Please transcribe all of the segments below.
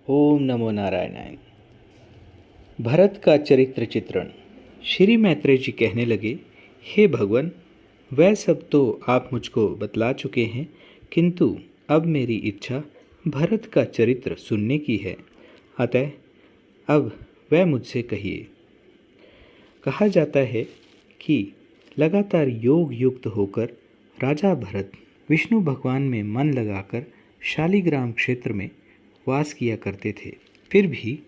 ओम नमो नारायणाय। भरत का चरित्र चित्रण। श्री मैत्रेय जी कहने लगे, हे भगवान, वह सब तो आप मुझको बतला चुके हैं, किंतु अब मेरी इच्छा भरत का चरित्र सुनने की है। अतः अब वह मुझसे कहिए। कहा जाता है कि लगातार योग युक्त होकर राजा भरत विष्णु भगवान में मन लगाकर शालिग्राम क्षेत्र में वास किया करते थे। फिर भी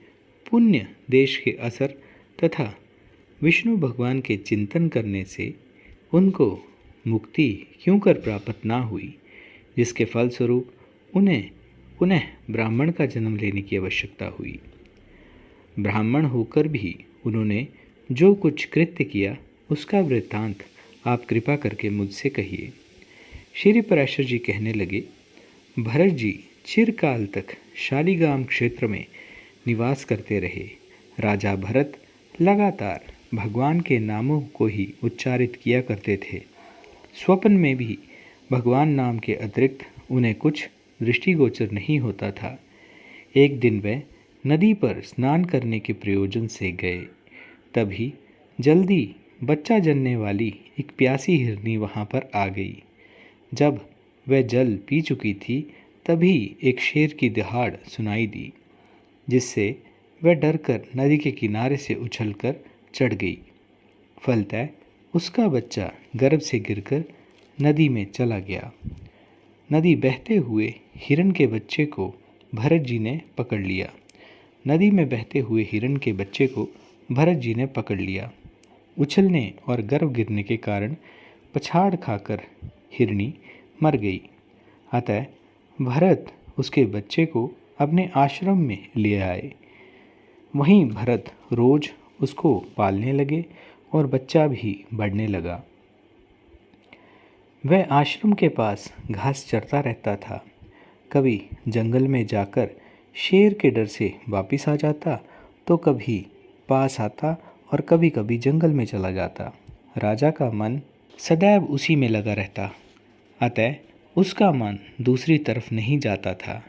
पुण्य देश के असर तथा विष्णु भगवान के चिंतन करने से उनको मुक्ति क्यों कर प्राप्त ना हुई, जिसके फलस्वरूप उन्हें पुनः ब्राह्मण का जन्म लेने की आवश्यकता हुई। ब्राह्मण होकर भी उन्होंने जो कुछ कृत्य किया उसका वृत्तांत आप कृपा करके मुझसे कहिए। श्री पराशर जी कहने लगे, भरत जी चिरकाल तक शालिग्राम क्षेत्र में निवास करते रहे। राजा भरत लगातार भगवान के नामों को ही उच्चारित किया करते थे। स्वप्न में भी भगवान नाम के अतिरिक्त उन्हें कुछ दृष्टिगोचर नहीं होता था। एक दिन वे नदी पर स्नान करने के प्रयोजन से गए। तभी जल्दी बच्चा जनने वाली एक प्यासी हिरनी वहाँ पर आ गई। जब वह जल पी चुकी थी तभी एक शेर की दहाड़ सुनाई दी, जिससे वह डरकर नदी के किनारे से उछलकर चढ़ गई। फलतः उसका बच्चा गर्भ से गिरकर नदी में चला गया। नदी बहते हुए हिरण के बच्चे को भरत जी ने पकड़ लिया। नदी में बहते हुए हिरण के बच्चे को भरत जी ने पकड़ लिया। उछलने और गर्भ गिरने के कारण पछाड़ खाकर हिरनी मर गई। अतः भरत उसके बच्चे को अपने आश्रम में ले आए। वहीं भरत रोज उसको पालने लगे और बच्चा भी बढ़ने लगा। वह आश्रम के पास घास चरता रहता था। कभी जंगल में जाकर शेर के डर से वापिस आ जाता, तो कभी पास आता और कभी कभी जंगल में चला जाता। राजा का मन सदैव उसी में लगा रहता, अतः उसका मन दूसरी तरफ नहीं जाता था।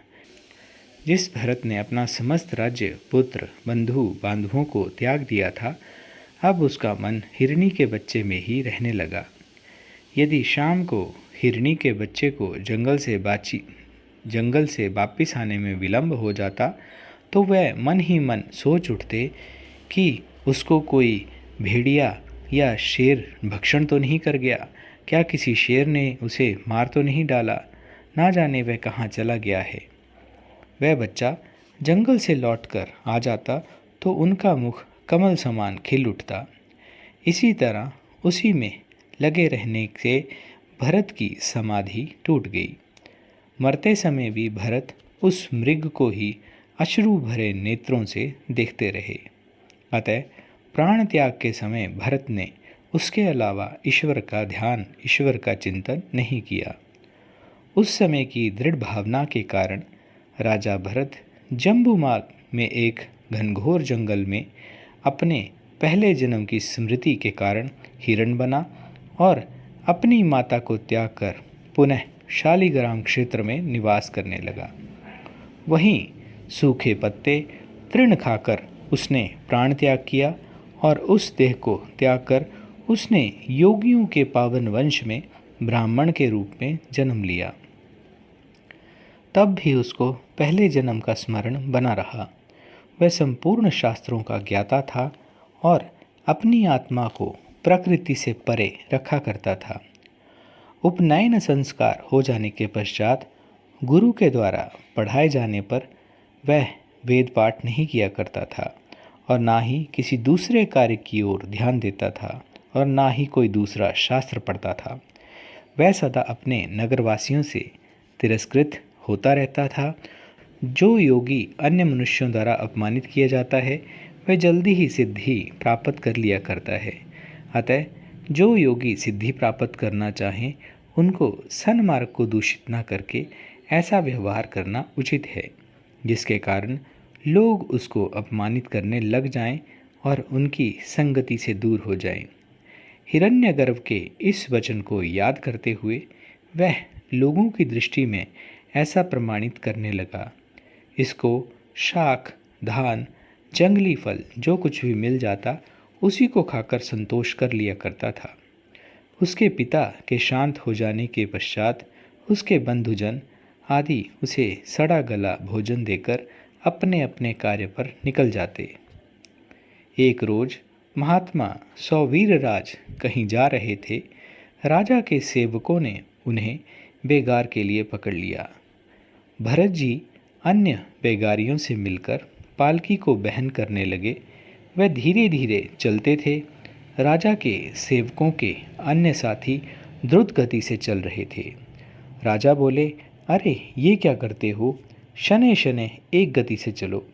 जिस भरत ने अपना समस्त राज्य, पुत्र, बंधु बांधवों को त्याग दिया था, अब उसका मन हिरनी के बच्चे में ही रहने लगा। यदि शाम को हिरनी के बच्चे को जंगल से वापिस आने में विलंब हो जाता, तो वह मन ही मन सोच उठते कि उसको कोई भेड़िया या शेर भक्षण तो नहीं कर गया, क्या किसी शेर ने उसे मार तो नहीं डाला, ना जाने वह कहाँ चला गया है। वह बच्चा जंगल से लौटकर आ जाता तो उनका मुख कमल समान खिल उठता। इसी तरह उसी में लगे रहने से भरत की समाधि टूट गई। मरते समय भी भरत उस मृग को ही अश्रु भरे नेत्रों से देखते रहे। अतः प्राण त्याग के समय भरत ने उसके अलावा ईश्वर का ध्यान, ईश्वर का चिंतन नहीं किया। उस समय की दृढ़ भावना के कारण राजा भरत जम्बूमार्ग में एक घनघोर जंगल में अपने पहले जन्म की स्मृति के कारण हिरण बना और अपनी माता को त्याग कर पुनः शालिग्राम क्षेत्र में निवास करने लगा। वहीं सूखे पत्ते तृण खाकर उसने प्राण त्याग किया और उस देह को त्याग कर उसने योगियों के पावन वंश में ब्राह्मण के रूप में जन्म लिया। तब भी उसको पहले जन्म का स्मरण बना रहा। वह संपूर्ण शास्त्रों का ज्ञाता था और अपनी आत्मा को प्रकृति से परे रखा करता था। उपनयन संस्कार हो जाने के पश्चात गुरु के द्वारा पढ़ाए जाने पर वह वेद पाठ नहीं किया करता था और ना ही किसी दूसरे कार्य की ओर ध्यान देता था और ना ही कोई दूसरा शास्त्र पढ़ता था। वह सदा अपने नगरवासियों से तिरस्कृत होता रहता था। जो योगी अन्य मनुष्यों द्वारा अपमानित किया जाता है, वह जल्दी ही सिद्धि प्राप्त कर लिया करता है। अतः जो योगी सिद्धि प्राप्त करना चाहें, उनको सन्मार्ग को दूषित न करके ऐसा व्यवहार करना उचित है, जिसके कारण लोग उसको अपमानित करने लग जाएं और उनकी संगति से दूर हो जाएं। हिरण्यगर्भ के इस वचन को याद करते हुए वह लोगों की दृष्टि में ऐसा प्रमाणित करने लगा। इसको शाक, धान, जंगली फल जो कुछ भी मिल जाता उसी को खाकर संतोष कर लिया करता था। उसके पिता के शांत हो जाने के पश्चात उसके बंधुजन आदि उसे सड़ा गला भोजन देकर अपने अपने कार्य पर निकल जाते। एक रोज महात्मा सौवीरराज कहीं जा रहे थे। राजा के सेवकों ने उन्हें बेगार के लिए पकड़ लिया। भरत जी अन्य बेगारियों से मिलकर पालकी को बहन करने लगे। वह धीरे धीरे चलते थे। राजा के सेवकों के अन्य साथी द्रुत गति से चल रहे थे। राजा बोले, अरे ये क्या करते हो? शनै शनै एक गति से चलो।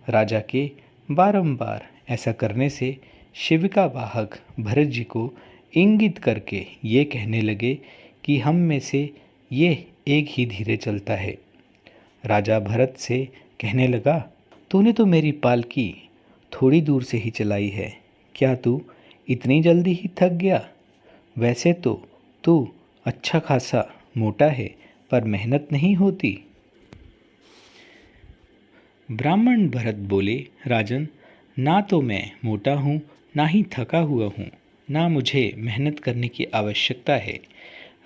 राजा के बारंबार ऐसा करने से शिविका वाहक भरत जी को इंगित करके ये कहने लगे कि हम में से ये एक ही धीरे चलता है। राजा भरत से कहने लगा, तूने तो मेरी पालकी थोड़ी दूर से ही चलाई है, क्या तू इतनी जल्दी ही थक गया? वैसे तो तू अच्छा खासा मोटा है, पर मेहनत नहीं होती। ब्राह्मण भरत बोले, राजन, ना तो मैं मोटा हूँ, ना ही थका हुआ हूँ, ना मुझे मेहनत करने की आवश्यकता है।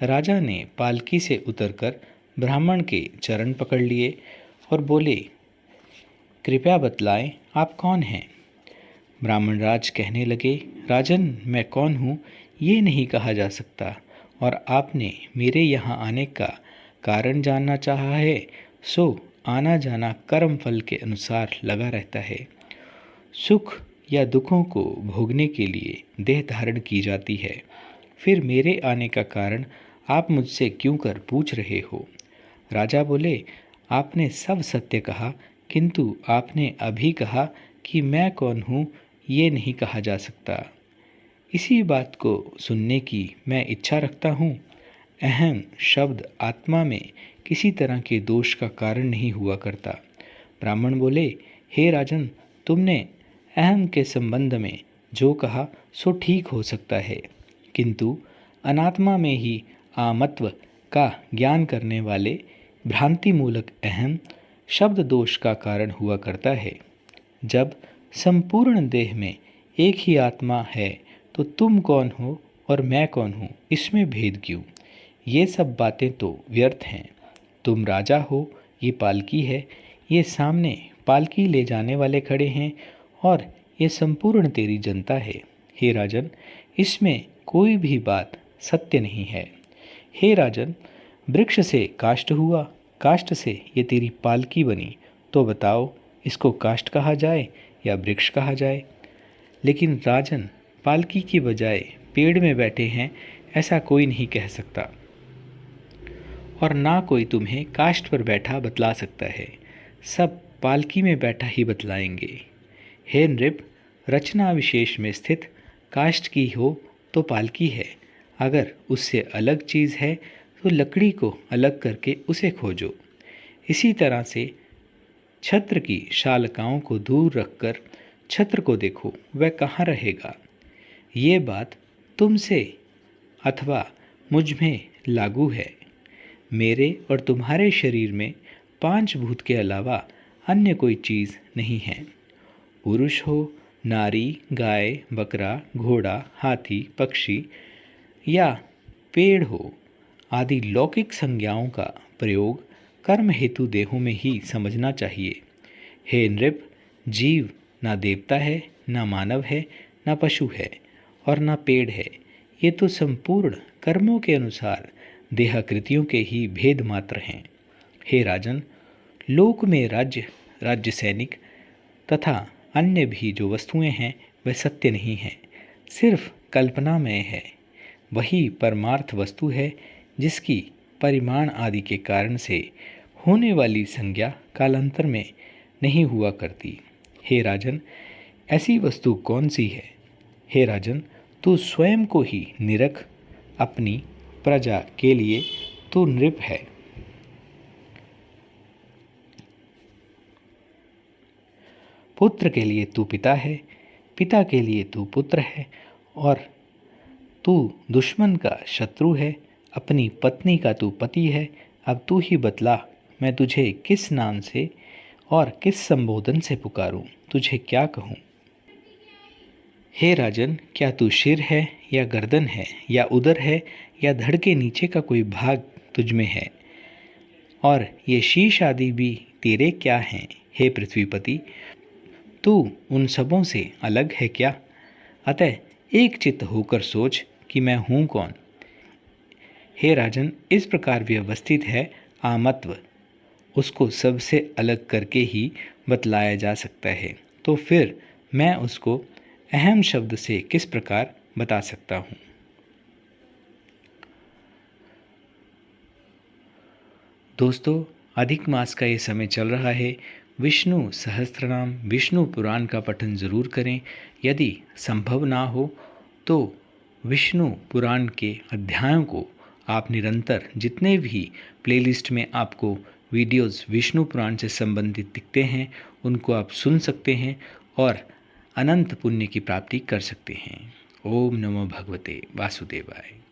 राजा ने पालकी से उतरकर ब्राह्मण के चरण पकड़ लिए और बोले, कृपया बतलाएं आप कौन हैं? ब्राह्मण राज कहने लगे, राजन, मैं कौन हूँ ये नहीं कहा जा सकता, और आपने मेरे यहाँ आने का कारण जानना चाहा है, सो आना जाना कर्म फल के अनुसार लगा रहता है। सुख या दुखों को भोगने के लिए देह धारण की जाती है। फिर मेरे आने का कारण आप मुझसे क्यों कर पूछ रहे हो? राजा बोले, आपने सब सत्य कहा, किंतु आपने अभी कहा कि मैं कौन हूँ ये नहीं कहा जा सकता। इसी बात को सुनने की मैं इच्छा रखता हूँ। अहम शब्द आत्मा में किसी तरह के दोष का कारण नहीं हुआ करता। ब्राह्मण बोले, हे राजन, तुमने अहम के संबंध में जो कहा सो ठीक हो सकता है, किंतु अनात्मा में ही आमत्व का ज्ञान करने वाले भ्रांति मूलक अहम शब्द दोष का कारण हुआ करता है। जब संपूर्ण देह में एक ही आत्मा है तो तुम कौन हो और मैं कौन हूँ, इसमें भेद क्यों? ये सब बातें तो व्यर्थ हैं। तुम राजा हो, ये पालकी है, ये सामने पालकी ले जाने वाले खड़े हैं, और ये संपूर्ण तेरी जनता है। हे राजन, इसमें कोई भी बात सत्य नहीं है। हे राजन, वृक्ष से काष्ठ हुआ, काष्ठ से ये तेरी पालकी बनी, तो बताओ इसको काष्ठ कहा जाए या वृक्ष कहा जाए? लेकिन राजन, पालकी की बजाय पेड़ में बैठे हैं ऐसा कोई नहीं कह सकता, और ना कोई तुम्हें काष्ठ पर बैठा बतला सकता है। सब पालकी में बैठा ही बतलाएंगे। हे नृप, रचना विशेष में स्थित काष्ठ की हो तो पालकी है, अगर उससे अलग चीज़ है तो लकड़ी को अलग करके उसे खोजो। इसी तरह से छत्र की शालकाओं को दूर रखकर छत्र को देखो, वह कहाँ रहेगा। ये बात तुमसे अथवा मुझ में लागू है। मेरे और तुम्हारे शरीर में 5 भूत के अलावा अन्य कोई चीज़ नहीं है। पुरुष हो, नारी, गाय, बकरा, घोड़ा, हाथी, पक्षी या पेड़ हो आदि लौकिक संज्ञाओं का प्रयोग कर्म हेतु देहों में ही समझना चाहिए। हे नृप, जीव ना देवता है, ना मानव है, ना पशु है और ना पेड़ है। ये तो संपूर्ण कर्मों के अनुसार देहाकृतियों के ही भेद मात्र हैं। हे राजन, लोक में राज्य, राज्य सैनिक तथा अन्य भी जो वस्तुएं हैं वह सत्य नहीं हैं, सिर्फ कल्पनामय है। वही परमार्थ वस्तु है जिसकी परिमाण आदि के कारण से होने वाली संज्ञा कालांतर में नहीं हुआ करती। हे राजन, ऐसी वस्तु कौन सी है? हे राजन, तू स्वयं को ही निरख, अपनी प्रजा के लिए तू नृप है। पुत्र के लिए तू पिता है, पिता के लिए तू पुत्र है, और तू दुश्मन का शत्रु है, अपनी पत्नी का तू पति है। अब तू ही बतला, मैं तुझे किस नाम से और किस संबोधन से पुकारूं, तुझे क्या कहूं। हे राजन, क्या तू सिर है या गर्दन है या उदर है या धड़ के नीचे का कोई भाग तुझ में है, और ये शीश आदि भी तेरे क्या हैं। हे पृथ्वीपति, तू उन सबों से अलग है क्या। अतः एक चित्त होकर सोच कि मैं हूँ कौन। हे राजन, इस प्रकार व्यवस्थित है आमत्व, उसको सबसे अलग करके ही बतलाया जा सकता है, तो फिर मैं उसको अहम शब्द से किस प्रकार बता सकता हूँ। दोस्तों, अधिक मास का ये समय चल रहा है। विष्णु सहस्त्रनाम, विष्णु पुराण का पठन ज़रूर करें। यदि संभव ना हो तो विष्णु पुराण के अध्यायों को आप निरंतर, जितने भी प्लेलिस्ट में आपको वीडियोस विष्णु पुराण से संबंधित दिखते हैं, उनको आप सुन सकते हैं और अनंत पुण्य की प्राप्ति कर सकते हैं। ओम नमो भगवते वासुदेवाय।